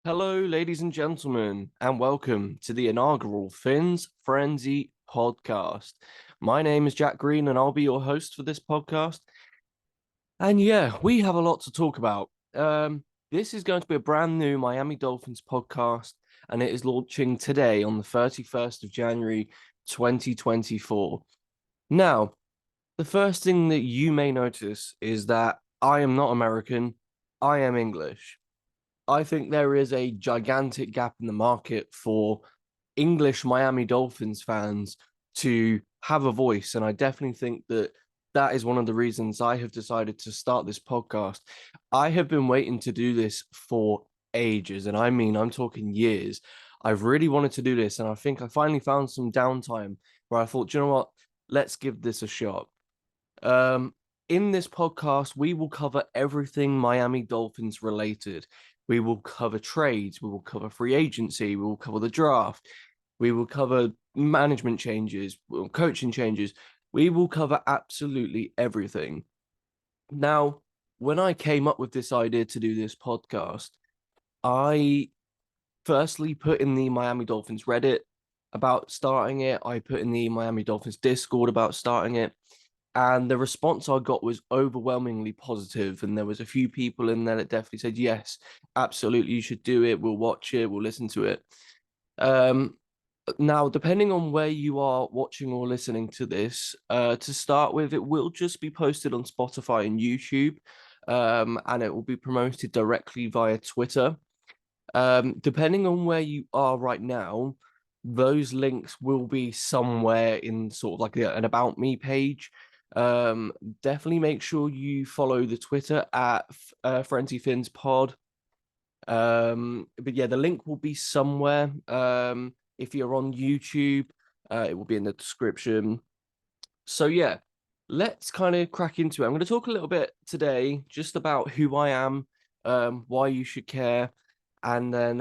Hello, ladies and gentlemen, and welcome to the inaugural Fins Frenzy podcast. My name is Jack Green, and I'll be your host for this podcast. And yeah, we have a lot to talk about. This is going to be a brand new Miami Dolphins podcast, and it is launching today on the 31st of January, 2024. Now, the first thing that you may notice is that I am not American, I am English. I think there is a gigantic gap in the market for English Miami Dolphins fans to have a voice. And I definitely think that that is one of the reasons I have decided to start this podcast. I have been waiting to do this for ages. And I mean, I'm talking years. I've really wanted to do this. And I think I finally found some downtime where I thought, you know what? Let's give this a shot. Um, in this podcast, we will cover everything Miami Dolphins related. We will cover trades, we will cover free agency, we will cover the draft, we will cover management changes, coaching changes. We will cover absolutely everything. Now, when I came up with this idea to do this podcast, I firstly put in the Miami Dolphins Reddit about starting it. I put in the Miami Dolphins Discord about starting it. And the response I got was overwhelmingly positive. And there was a few people in there that definitely said, yes, absolutely, you should do it. We'll watch it. We'll listen to it. Now, depending on where you are watching or listening to this, to start with, it will just be posted on Spotify and YouTube. And it will be promoted directly via Twitter. Depending on where you are right now, those links will be somewhere in sort of like an About Me page. Definitely make sure you follow the Twitter at FrenzyFinsPod. But yeah, the link will be somewhere. If you're on YouTube, it will be in the description. So yeah, let's kind of crack into it. I'm going to talk a little bit today just about who I am, why you should care, and then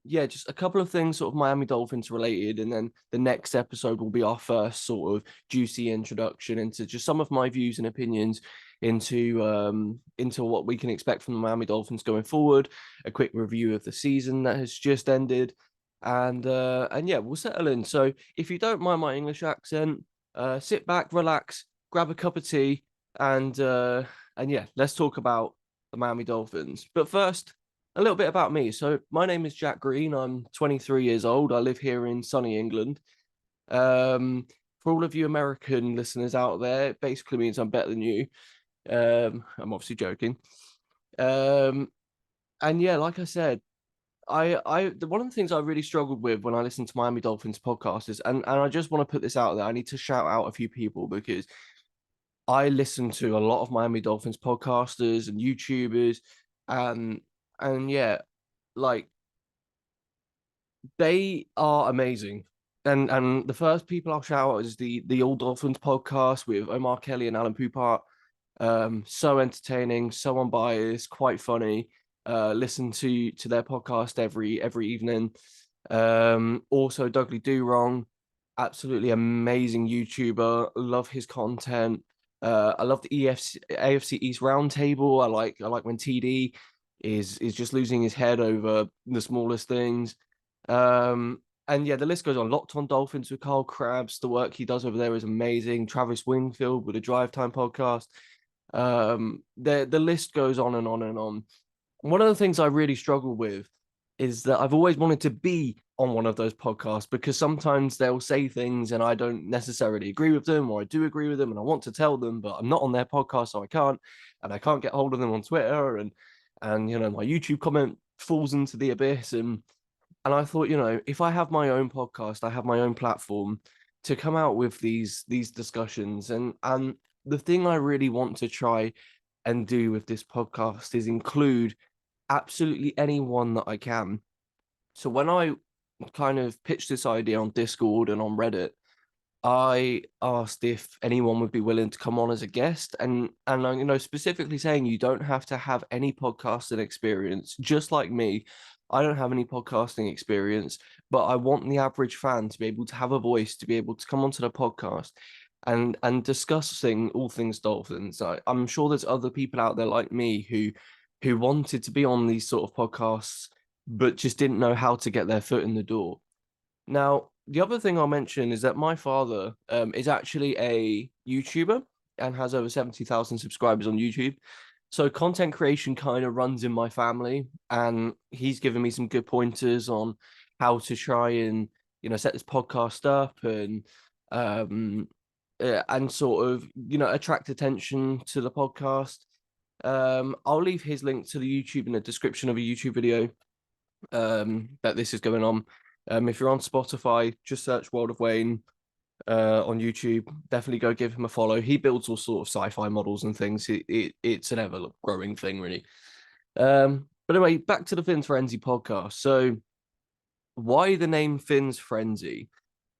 yeah, just a couple of things sort of Miami Dolphins related, and then the next episode will be our first sort of juicy introduction into just some of my views and opinions into what we can expect from the Miami Dolphins going forward, a quick review of the season that has just ended, and yeah, we'll settle in. So if you don't mind my English accent, sit back, relax, grab a cup of tea, and yeah, let's talk about the Miami Dolphins. But first, a little bit about me. So my name is Jack Green. I'm 23 years old. I live here in sunny England. For all of you American listeners out there, it basically means I'm better than you. I'm obviously joking. And yeah, like I said, one of the things I really struggled with when I listened to Miami Dolphins podcast is, and I just want to put this out there. I need to shout out a few people because I listen to a lot of Miami Dolphins podcasters and YouTubers, and yeah, like they are amazing. And the first people I'll shout out is the All Dolphins podcast with Omar Kelly and Alan Poupart. So entertaining, so unbiased, quite funny. Listen to their podcast every evening. Also Dudley Do Wrong, absolutely amazing YouTuber. Love his content. I love the AFC East Roundtable. I like when TD is just losing his head over the smallest things. And yeah, the list goes on. Locked on Dolphins with Carl Krabs. The work he does over there is amazing. Travis Wingfield with a Drive Time podcast. The list goes on and on and on. One of the things I really struggle with is that I've always wanted to be on one of those podcasts because sometimes they'll say things and I don't necessarily agree with them, or I do agree with them and I want to tell them, but I'm not on their podcast, so I can't, and I can't get hold of them on Twitter, and you know, my YouTube comment falls into the abyss, and I thought, you know, if I have my own podcast, I have my own platform to come out with these discussions, and the thing I really want to try and do with this podcast is include absolutely anyone that I can. So when I kind of pitched this idea on Discord and on Reddit, I asked if anyone would be willing to come on as a guest, and you know, specifically saying you don't have to have any podcasting experience. Just like me, I don't have any podcasting experience, but I want the average fan to be able to have a voice, to be able to come onto the podcast and discussing all things Dolphins. I'm sure there's other people out there like me who wanted to be on these sort of podcasts but just didn't know how to get their foot in the door. Now, the other thing I'll mention is that my father is actually a YouTuber and has over 70,000 subscribers on YouTube. So content creation kind of runs in my family, and he's given me some good pointers on how to try and, set this podcast up and sort of, attract attention to the podcast. I'll leave his link to the YouTube in the description of a YouTube video that this is going on. If you're on Spotify, just search World of Wayne on YouTube. Definitely go give him a follow. He builds all sort of sci-fi models and things. It's an ever-growing thing, really. But anyway, back to the Fins Frenzy podcast. So, why the name Fins Frenzy?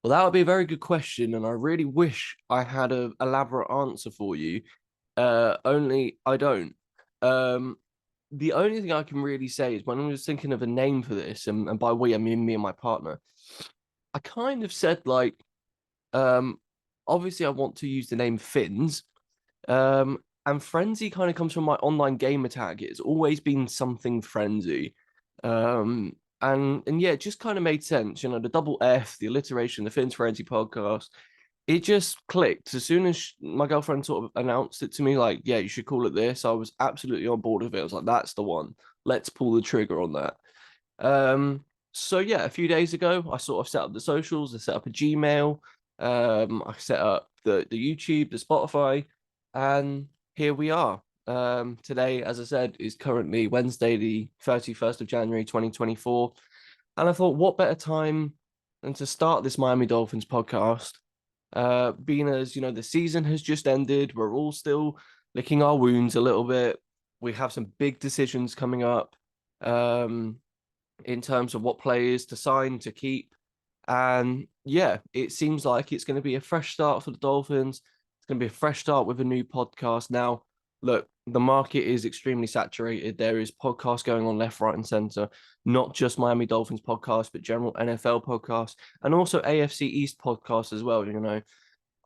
Well, that would be a very good question, and I really wish I had an elaborate answer for you. Only I don't. Um, the only thing I can really say is when I was thinking of a name for this, and by we I mean me and my partner, I kind of said like, um, obviously I want to use the name Fins, and Frenzy kind of comes from my online gamer tag. It's always been something Frenzy, and yeah, it just kind of made sense. The double F, the alliteration, the Fins Frenzy podcast. It just clicked as soon as my girlfriend sort of announced it to me, like, yeah, you should call it this. I was absolutely on board with it. I was like, that's the one. Let's pull the trigger on that. So yeah, a few days ago, I sort of set up the socials. I set up a Gmail. I set up the YouTube, the Spotify, and here we are. Today, as I said, is currently Wednesday, the 31st of January, 2024. And I thought, what better time than to start this Miami Dolphins podcast? Being as the season has just ended, we're all still licking our wounds a little bit. We have some big decisions coming up in terms of what players to sign, to keep. And yeah, it seems like it's going to be a fresh start for the Dolphins. It's going to be a fresh start with a new podcast. Now, look, the market is extremely saturated. There is podcasts going on left, right, and center, not just Miami Dolphins podcast, but general NFL podcasts and also AFC East podcasts as well.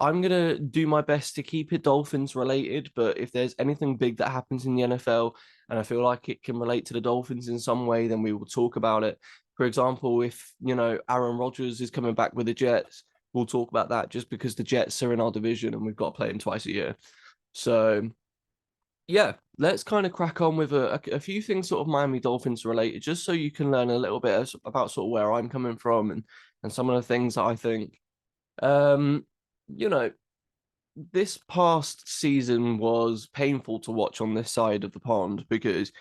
I'm gonna do my best to keep it Dolphins related, but if there's anything big that happens in the NFL and I feel like it can relate to the Dolphins in some way, then we will talk about it. For example, if Aaron Rodgers is coming back with the Jets, we'll talk about that just because the Jets are in our division and we've got to play them twice a year. So yeah, let's kind of crack on with a few things sort of Miami Dolphins related, just so you can learn a little bit about sort of where I'm coming from and some of the things that I think. Um, you know, this past season was painful to watch on this side of the pond because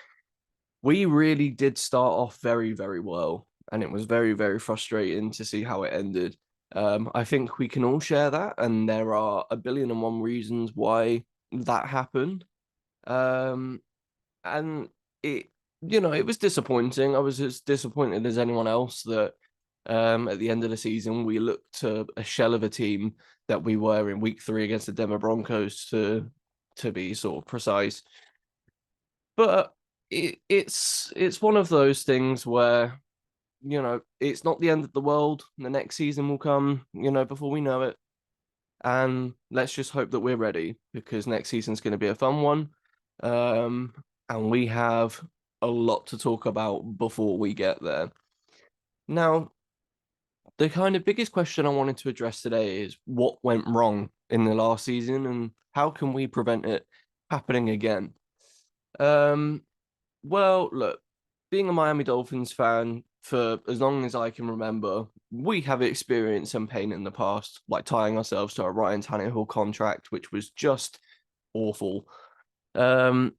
we really did start off very, very well, and it was very, very frustrating to see how it ended. I think we can all share that, and there are a billion and one reasons why that happened. Um, and it was disappointing. I was as disappointed as anyone else that at the end of the season we looked to a shell of a team that we were in week 3 against the Denver Broncos to be sort of precise. But it's one of those things where it's not the end of the world. The next season will come, before we know it. And let's just hope that we're ready because next season's going to be a fun one. And we have a lot to talk about before we get there. Now, the kind of biggest question I wanted to address today is what went wrong in the last season and how can we prevent it happening again? Um, well, look, being a Miami Dolphins fan for as long as I can remember, we have experienced some pain in the past, like tying ourselves to a Ryan Tannehill contract, which was just awful. And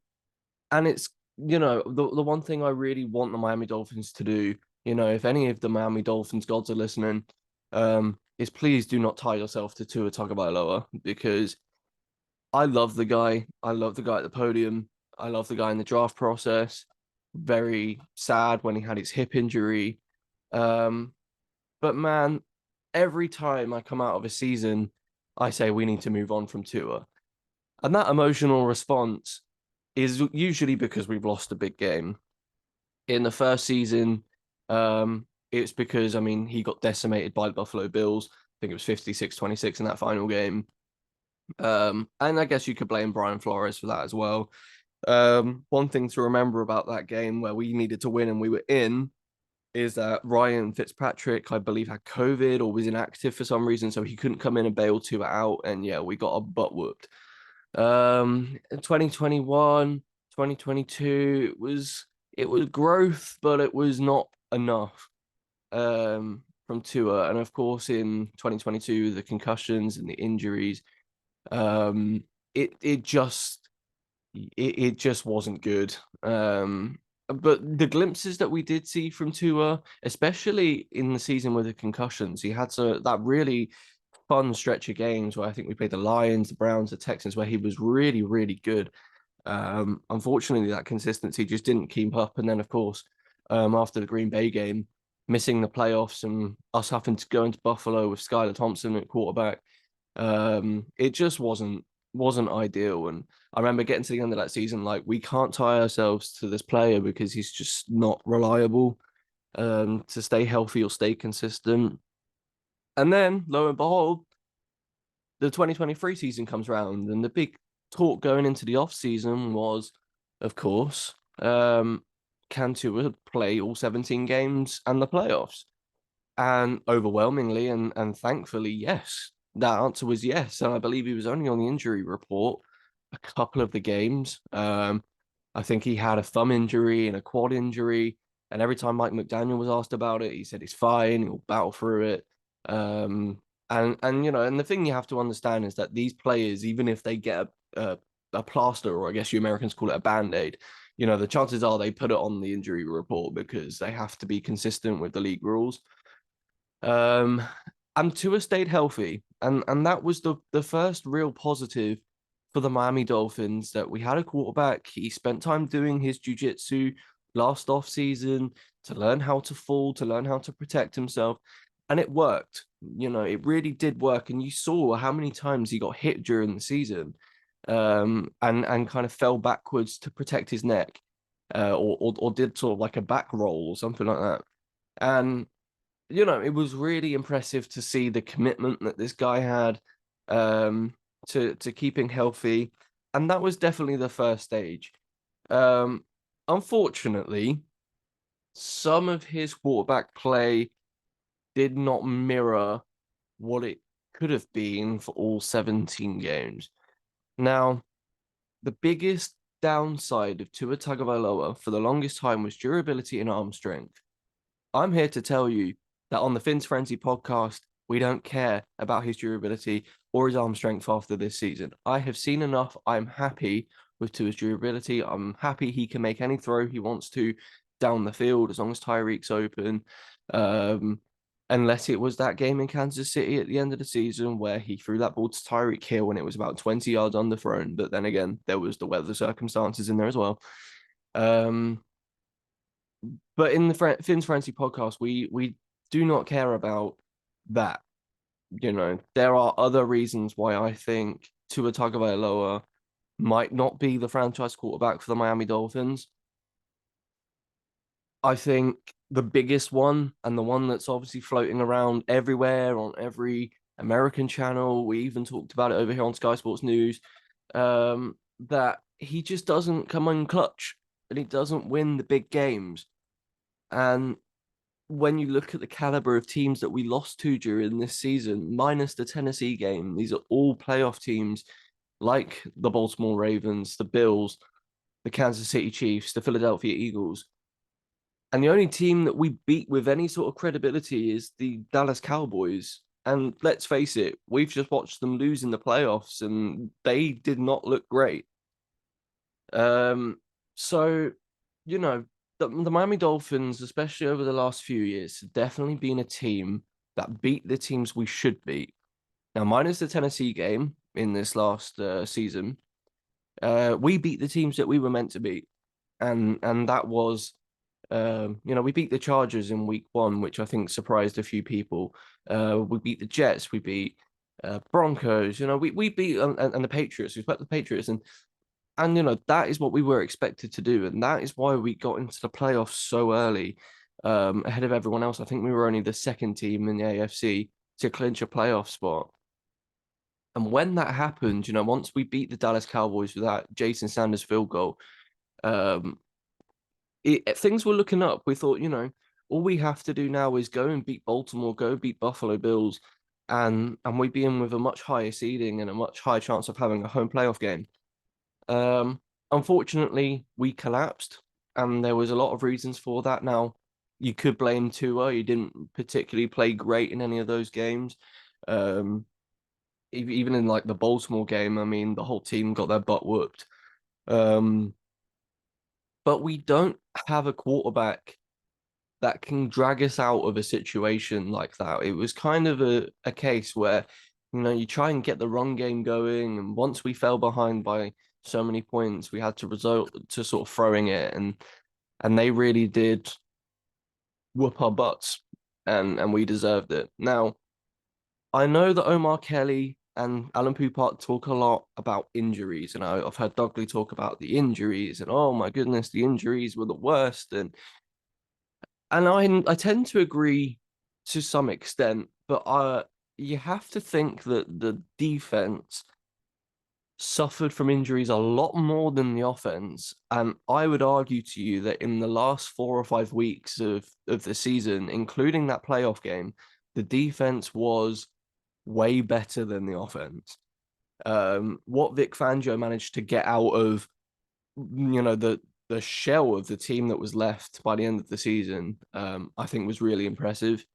it's the one thing I really want the Miami Dolphins to do, if any of the Miami Dolphins gods are listening, is please do not tie yourself to Tua Tagovailoa because I love the guy. I love the guy at the podium. I love the guy in the draft process. Very sad when he had his hip injury. Um, but man, every time I come out of a season, I say we need to move on from Tua. And that emotional response is usually because we've lost a big game. In the first season, it's because, I mean, he got decimated by the Buffalo Bills. I think it was 56-26 in that final game. And I guess you could blame Brian Flores for that as well. One thing to remember about that game where we needed to win and we were in is that Ryan Fitzpatrick, I believe, had COVID or was inactive for some reason, so he couldn't come in and bail Tua out. And yeah, we got our butt whooped. In 2021, 2022, it was growth, but it was not enough from Tua. And of course, in 2022, the concussions and the injuries, um, it just it just wasn't good. But the glimpses that we did see from Tua, especially in the season with the concussions, he had that really fun stretch of games where I think we played the Lions, the Browns, the Texans, where he was really, really good. Unfortunately, that consistency just didn't keep up. And then, of course, after the Green Bay game, missing the playoffs and us having to go into Buffalo with Skylar Thompson at quarterback, it just wasn't ideal. And I remember getting to the end of that season, like, we can't tie ourselves to this player because he's just not reliable to stay healthy or stay consistent. And then, lo and behold, the 2023 season comes around, and the big talk going into the off season was, of course, can Tua play all 17 games and the playoffs? And overwhelmingly and thankfully, yes. That answer was yes. And I believe he was only on the injury report a couple of the games. I think he had a thumb injury and a quad injury. And every time Mike McDaniel was asked about it, he said he's fine, he'll battle through it. And and the thing you have to understand is that these players, even if they get a plaster, or I guess you Americans call it a band-aid, the chances are they put it on the injury report because they have to be consistent with the league rules. Um, and Tua stayed healthy, and that was the first real positive for the Miami Dolphins, that we had a quarterback. He spent time doing his jujitsu last off season to learn how to fall, to learn how to protect himself, and it worked. It really did work, and you saw how many times he got hit during the season, and kind of fell backwards to protect his neck, or did sort of like a back roll or something like that, and it was really impressive to see the commitment that this guy had to keeping healthy, and that was definitely the first stage. Um, Unfortunately, some of his quarterback play did not mirror what it could have been for all 17 games. Now, the biggest downside of Tua Tagovailoa for the longest time was durability and arm strength. I'm here to tell you that on the Fins Frenzy podcast, we don't care about his durability or his arm strength after this season. I have seen enough. I'm happy with Tua's durability. I'm happy he can make any throw he wants to down the field as long as Tyreek's open. Unless it was that game in Kansas City at the end of the season where he threw that ball to Tyreek Hill when it was about 20 yards underthrown. But then again, there was the weather circumstances in there as well. But in the Fins Frenzy podcast, we do not care about that. There are other reasons why I think Tua Tagovailoa might not be the franchise quarterback for the Miami Dolphins. I think the biggest one, and the one that's obviously floating around everywhere on every American channel, we even talked about it over here on Sky Sports News, that he just doesn't come in clutch and he doesn't win the big games. And when you look at the caliber of teams that we lost to during this season, minus the Tennessee game, these are all playoff teams like the Baltimore Ravens, the Bills, the Kansas City Chiefs, the Philadelphia Eagles. And the only team that we beat with any sort of credibility is the Dallas Cowboys. And let's face it, we've just watched them lose in the playoffs and they did not look great. So, the Miami Dolphins, especially over the last few years, have definitely been a team that beat the teams we should beat. Now, minus the Tennessee game in this last season, we beat the teams that we were meant to beat, and that was, we beat the Chargers in week 1, which I think surprised a few people. We beat the Jets, we beat Broncos. We beat and the Patriots. We beat the Patriots, and that is what we were expected to do, and that is why we got into the playoffs so early, ahead of everyone else. I think we were only the second team in the AFC to clinch a playoff spot. And when that happened, once we beat the Dallas Cowboys with that Jason Sanders field goal, things were looking up. We thought, All we have to do now is go and beat Baltimore, go beat Buffalo Bills, and we'd be in with a much higher seeding and a much higher chance of having a home playoff game. Um, Unfortunately, we collapsed, and there was a lot of reasons for that. Now, you could blame Tua. He didn't particularly play great in any of those games. Um, Even in like the Baltimore game, I mean, the whole team got their butt whooped. Um, but we don't have a quarterback that can drag us out of a situation like that. It was kind of a case where, you try and get the run game going, and once we fell behind by so many points, we had to resort to sort of throwing it, and they really did whoop our butts, and we deserved it. Now, I know that Omar Kelly and Alan Poupart talk a lot about injuries, and I've heard Dougley talk about the injuries, and oh my goodness, the injuries were the worst, and I tend to agree to some extent, but you have to think that the defense suffered from injuries a lot more than the offense. And I would argue to you that in the last 4 or 5 weeks of the season, including that playoff game, the defense was way better than the offense. What Vic Fangio managed to get out of, the shell of the team that was left by the end of the season, I think was really impressive.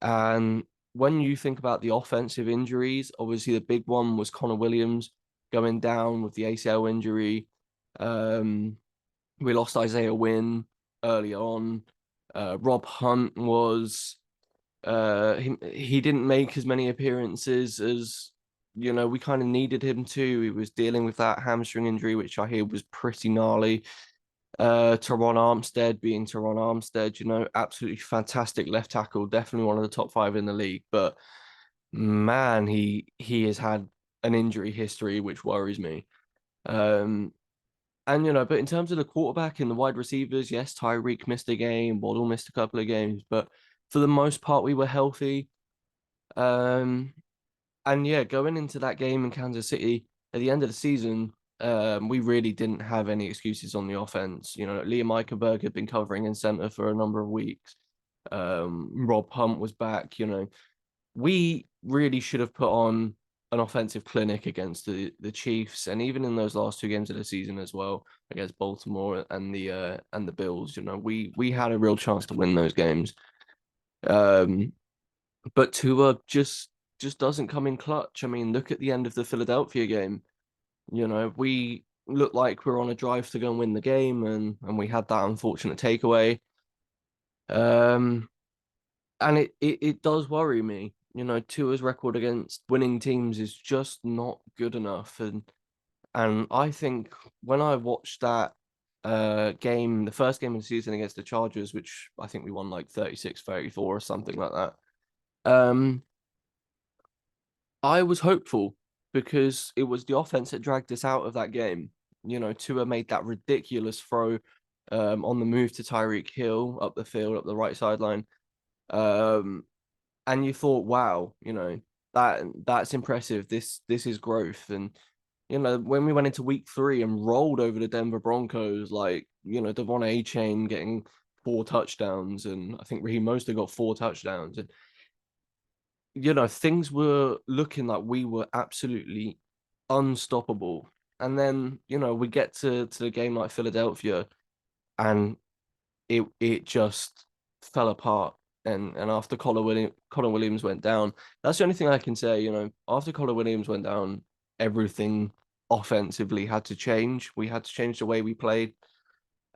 And when you think about the offensive injuries, obviously the big one was Connor Williams going down with the ACL injury. Um, we lost Isaiah Wynn early on. Rob Hunt was he didn't make as many appearances as we kind of needed him to. He was dealing with that hamstring injury, which I hear was pretty gnarly. Teron Armstead being Teron Armstead, absolutely fantastic left tackle, definitely one of the top five in the league. But man, he has had an injury history which worries me. Um, and but in terms of the quarterback and the wide receivers, yes, Tyreek missed a game, Waddle missed a couple of games, but for the most part, we were healthy. Um, and yeah, going into that game in Kansas City at the end of the season, we really didn't have any excuses on the offense. Liam Eichenberg had been covering in center for a number of weeks. Rob Hunt was back. We really should have put on an offensive clinic against the Chiefs, and even in those last two games of the season as well, against Baltimore and the Bills. We had a real chance to win those games. But Tua just doesn't come in clutch. I mean, look at the end of the Philadelphia game. We looked like we are on a drive to go and win the game, and we had that unfortunate takeaway. Um, and it does worry me. Tua's record against winning teams is just not good enough, and I think when I watched that game, the first game of the season against the Chargers, which I think we won like 36-34 or something like that. I was hopeful because it was the offense that dragged us out of that game. Tua made that ridiculous throw on the move to Tyreek Hill up the field, up the right sideline. And you thought, wow, that's impressive. This is growth. And when we went into week 3 and rolled over the Denver Broncos, like, Devon Achane getting 4 touchdowns, and I think Raheem Mostert got 4 touchdowns. And things were looking like we were absolutely unstoppable. And then, we get to the game like Philadelphia, and it just fell apart. And after Connor Williams went down, that's the only thing I can say. After Connor Williams went down, everything offensively had to change. We had to change the way we played,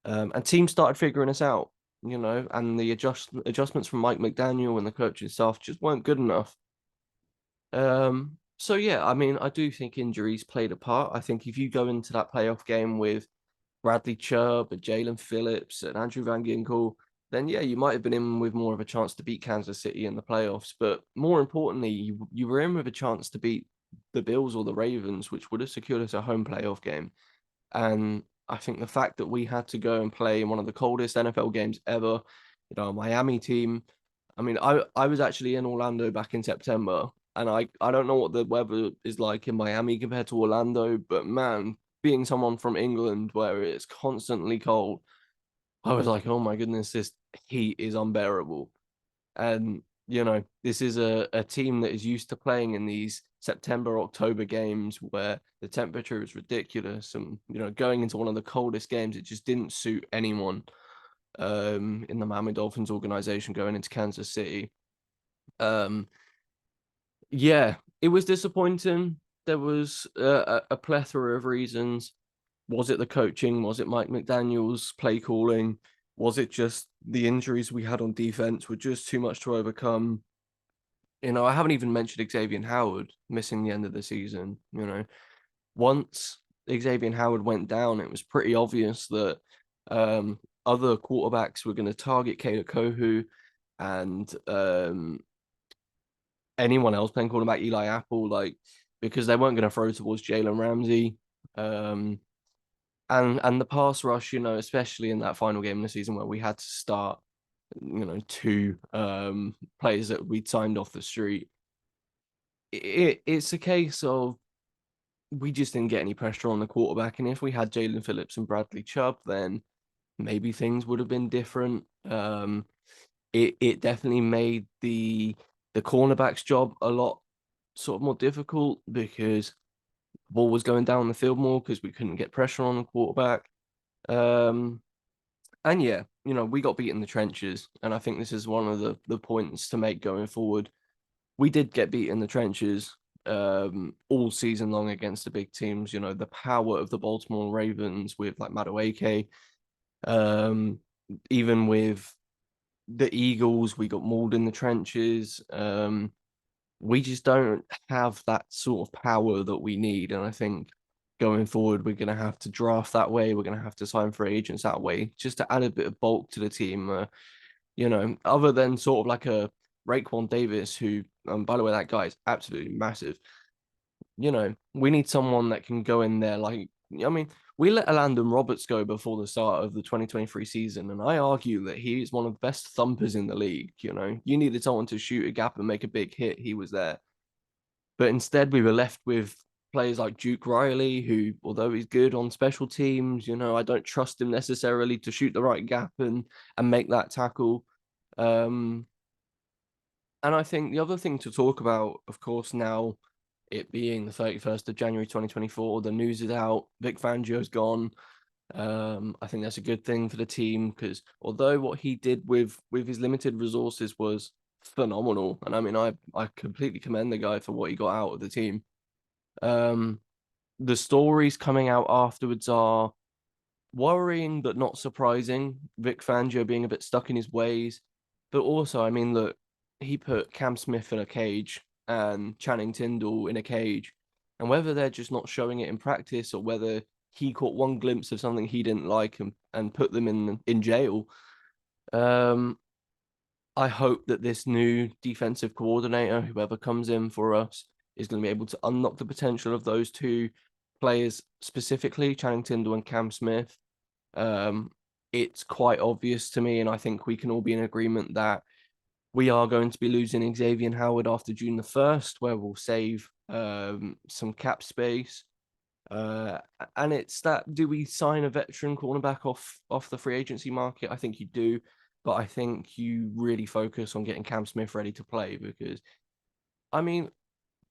and teams started figuring us out. And the adjustments from Mike McDaniel and the coaching staff just weren't good enough. So yeah, I mean, I do think injuries played a part. I think if you go into that playoff game with Bradley Chubb and Jalen Phillips and Andrew Van Ginkel, then yeah, you might have been in with more of a chance to beat Kansas City in the playoffs. But more importantly, you were in with a chance to beat the Bills or the Ravens, which would have secured us a home playoff game. And I think the fact that we had to go and play in one of the coldest NFL games ever, Miami team. I mean, I was actually in Orlando back in September, and I don't know what the weather is like in Miami compared to Orlando, but man, being someone from England where it's constantly cold, I was like, oh my goodness, heat is unbearable. And, this is a team that is used to playing in these September, October games where the temperature is ridiculous. And, going into one of the coldest games, it just didn't suit anyone in the Miami Dolphins organization going into Kansas City. Yeah, it was disappointing. There was a plethora of reasons. Was it the coaching? Was it Mike McDaniel's play calling? Was it just the injuries we had on defense were just too much to overcome? I haven't even mentioned Xavier Howard missing the end of the season. Once Xavier Howard went down, it was pretty obvious that other quarterbacks were going to target Kayla Kohu and anyone else playing quarterback, Eli Apple, because they weren't going to throw towards Jalen Ramsey. And the pass rush, especially in that final game of the season where we had to start, two players that we'd signed off the street. It's a case of we just didn't get any pressure on the quarterback. And if we had Jalen Phillips and Bradley Chubb, then maybe things would have been different. It definitely made the cornerback's job a lot sort of more difficult because the ball was going down the field more because we couldn't get pressure on the quarterback. And yeah, we got beat in the trenches, and I think this is one of the points to make going forward. We did get beat in the trenches all season long against the big teams. The power of the Baltimore Ravens with like Madueke, even with the Eagles, we got mauled in the trenches. We just don't have that sort of power that we need. And I think going forward, we're going to have to draft that way. We're going to have to sign free agents that way just to add a bit of bulk to the team. Other than sort of like a Raekwon Davis, who, by the way, that guy is absolutely massive. We need someone that can go in there. We let Landon Roberts go before the start of the 2023 season, and I argue that he is one of the best thumpers in the league. You needed someone to shoot a gap and make a big hit. He was there. But instead, we were left with players like Duke Riley, who, although he's good on special teams, I don't trust him necessarily to shoot the right gap and make that tackle. And I think the other thing to talk about, of course, now it being the 31st of January 2024, the news is out. Vic Fangio's gone. I think that's a good thing for the team because although what he did with his limited resources was phenomenal, and I mean I completely commend the guy for what he got out of the team. The stories coming out afterwards are worrying but not surprising. Vic Fangio being a bit stuck in his ways, but also, I mean, look, he put Cam Smith in a cage and Channing Tindall in a cage, and whether they're just not showing it in practice or whether he caught one glimpse of something he didn't like and put them in jail. I hope that this new defensive coordinator, whoever comes in for us, is going to be able to unlock the potential of those two players, specifically Channing Tindall and Cam Smith. It's quite obvious to me, and I think we can all be in agreement that we are going to be losing Xavier Howard after June the 1st, where we'll save some cap space. And it's that, do we sign a veteran cornerback off the free agency market? I think you do, but I think you really focus on getting Cam Smith ready to play because, I mean,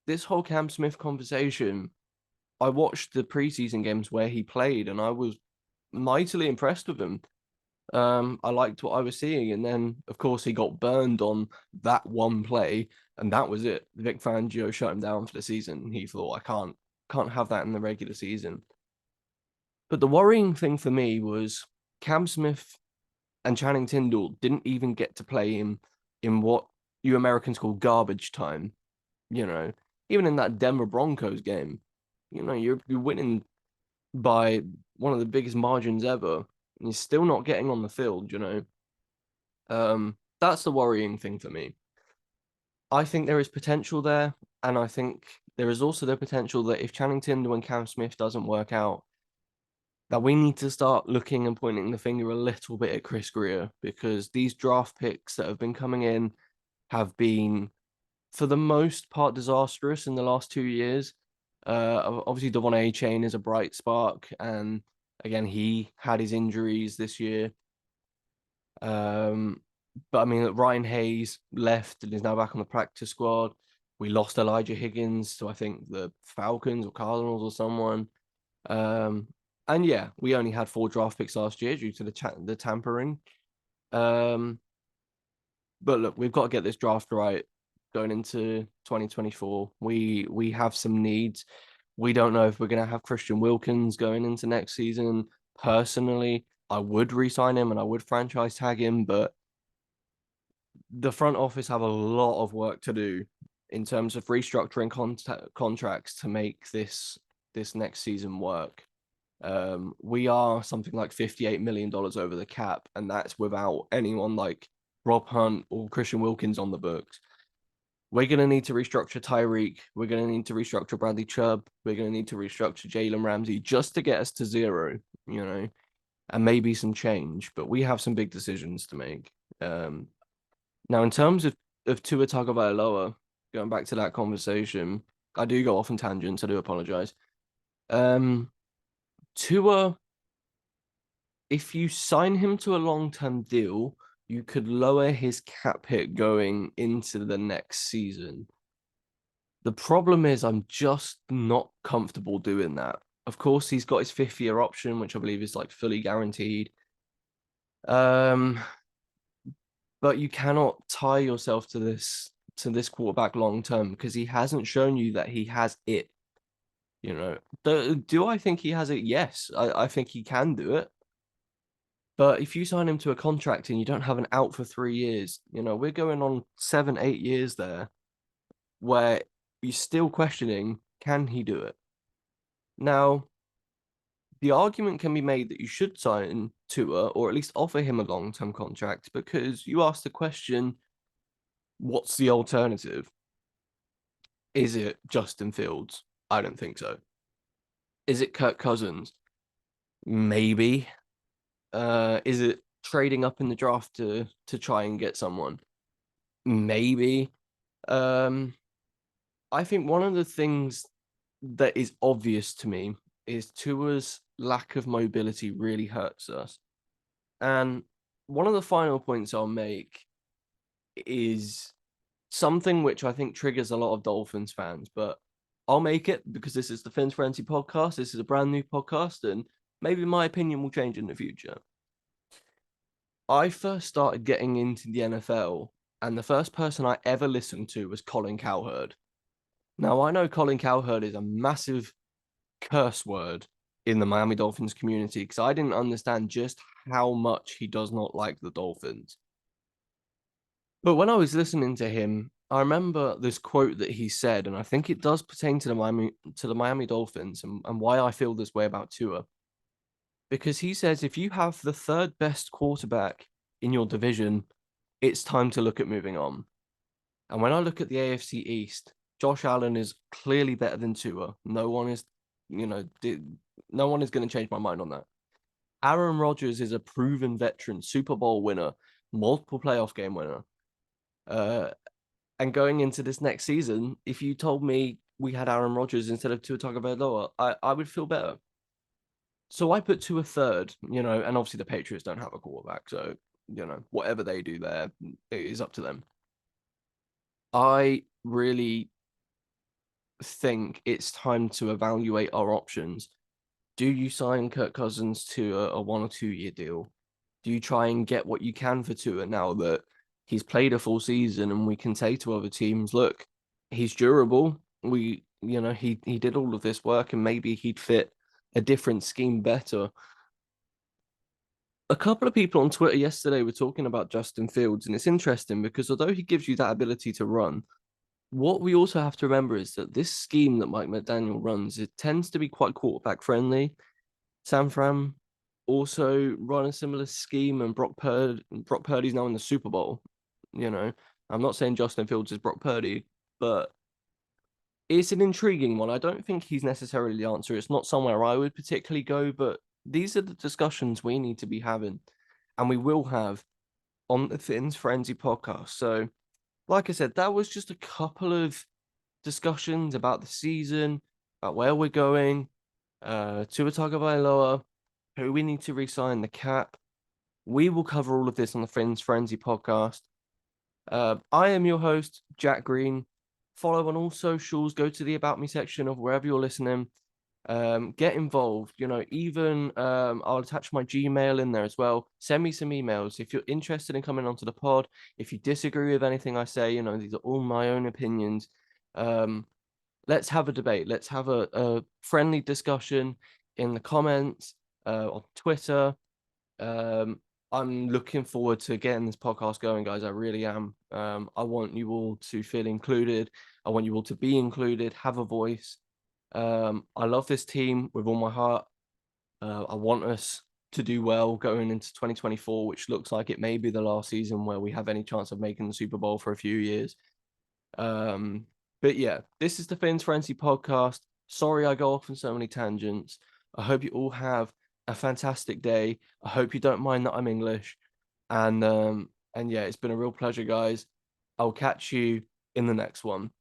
this whole Cam Smith conversation, I watched the preseason games where he played and I was mightily impressed with him. I liked what I was seeing, and then of course he got burned on that one play, and that was it. Vic Fangio shut him down for the season. He thought, I can't have that in the regular season. But the worrying thing for me was Cam Smith and Channing Tindall didn't even get to play in what you Americans call garbage time. Even in that Denver Broncos game, you're winning by one of the biggest margins ever, and you're still not getting on the field. That's the worrying thing for me. I think there is potential there, and I think there is also the potential that if Channing Tindall and Cam Smith doesn't work out, that we need to start looking and pointing the finger a little bit at Chris Greer, because these draft picks that have been coming in have been, for the most part, disastrous in the last 2 years. Obviously, Devon A-Chain is a bright spark, and again, he had his injuries this year. Um, but I mean, Ryan Hayes left and is now back on the practice squad. We lost Elijah Higgins to I think the Falcons or Cardinals or someone. Um, and yeah, we only had 4 draft picks last year due to the tampering. Um, but look, we've got to get this draft right going into 2024. We have some needs. We don't know if we're going to have Christian Wilkins going into next season. Personally, I would re-sign him and I would franchise tag him, but the front office have a lot of work to do in terms of restructuring contracts to make this next season work. We are something like $58 million over the cap, and that's without anyone like Rob Hunt or Christian Wilkins on the books. We're going to need to restructure Tyreek. We're going to need to restructure Bradley Chubb. We're going to need to restructure Jalen Ramsey just to get us to zero, and maybe some change. But we have some big decisions to make. Now, in terms of Tua Tagovailoa, going back to that conversation, I do go off on tangents. I do apologize. Tua, if you sign him to a long-term deal, you could lower his cap hit going into the next season. The problem is I'm just not comfortable doing that. Of course, he's got his 5th-year option, which I believe is like fully guaranteed. But you cannot tie yourself to this quarterback long term because he hasn't shown you that he has it. Do I think he has it? Yes, I think he can do it. But if you sign him to a contract and you don't have an out for 3 years, we're going on 7, 8 years there where you're still questioning, can he do it? Now, the argument can be made that you should sign Tua or at least offer him a long-term contract because you asked the question, what's the alternative? Is it Justin Fields? I don't think so. Is it Kirk Cousins? Maybe. Is it trading up in the draft to try and get someone? Maybe. I think one of the things that is obvious to me is Tua's lack of mobility really hurts us. And one of the final points I'll make is something which I think triggers a lot of Dolphins fans, but I'll make it because this is the Fins Frenzy podcast. This is a brand new podcast, and maybe my opinion will change in the future. I first started getting into the NFL, and the first person I ever listened to was Colin Cowherd. Now, I know Colin Cowherd is a massive curse word in the Miami Dolphins community because I didn't understand just how much he does not like the Dolphins. But when I was listening to him, I remember this quote that he said, and I think it does pertain to the Miami Dolphins and why I feel this way about Tua. Because he says if you have the 3rd best quarterback in your division, it's time to look at moving on. And when I look at the AFC East, Josh Allen is clearly better than Tua. No one is going to change my mind on that. Aaron Rodgers is a proven veteran, Super Bowl winner, multiple playoff game winner. And going into this next season, if you told me we had Aaron Rodgers instead of Tua Tagovailoa, I would feel better. So I put Tua 3rd, and obviously the Patriots don't have a quarterback, so whatever they do there, it is up to them. I really think it's time to evaluate our options. Do you sign Kirk Cousins to a 1 or 2 year deal? Do you try and get what you can for Tua now that he's played a full season and we can say to other teams, look, he's durable. He did all of this work and maybe he'd fit a different scheme better. A couple of people on Twitter yesterday were talking about Justin Fields, and it's interesting because although he gives you that ability to run, what we also have to remember is that this scheme that Mike McDaniel runs, it tends to be quite quarterback friendly. San Fran also run a similar scheme, and Brock Purdy's now in the Super Bowl. I'm not saying Justin Fields is Brock Purdy, but it's an intriguing one. I don't think he's necessarily the answer. It's not somewhere I would particularly go, but these are the discussions we need to be having, and we will have on the Fins Frenzy podcast. So, like I said, that was just a couple of discussions about the season, about where we're going, Tua Tagovailoa, who we need to re-sign, the cap. We will cover all of this on the Fins Frenzy podcast. I am your host, Jack Green. Follow on all socials, go to the About Me section of wherever you're listening. Get involved. Even I'll attach my Gmail in there as well. Send me some emails if you're interested in coming onto the pod. If you disagree with anything I say, these are all my own opinions. Let's have a debate. Let's have a friendly discussion in the comments, on Twitter. I'm looking forward to getting this podcast going, guys. I really am. I want you all to feel included. I want you all to be included, have a voice. I love this team with all my heart. I want us to do well going into 2024, which looks like it may be the last season where we have any chance of making the Super Bowl for a few years. But yeah, this is the Fins Frenzy podcast. Sorry I go off on so many tangents. I hope you all have a fantastic day. I hope you don't mind that I'm English. And yeah, it's been a real pleasure, guys. I'll catch you in the next one.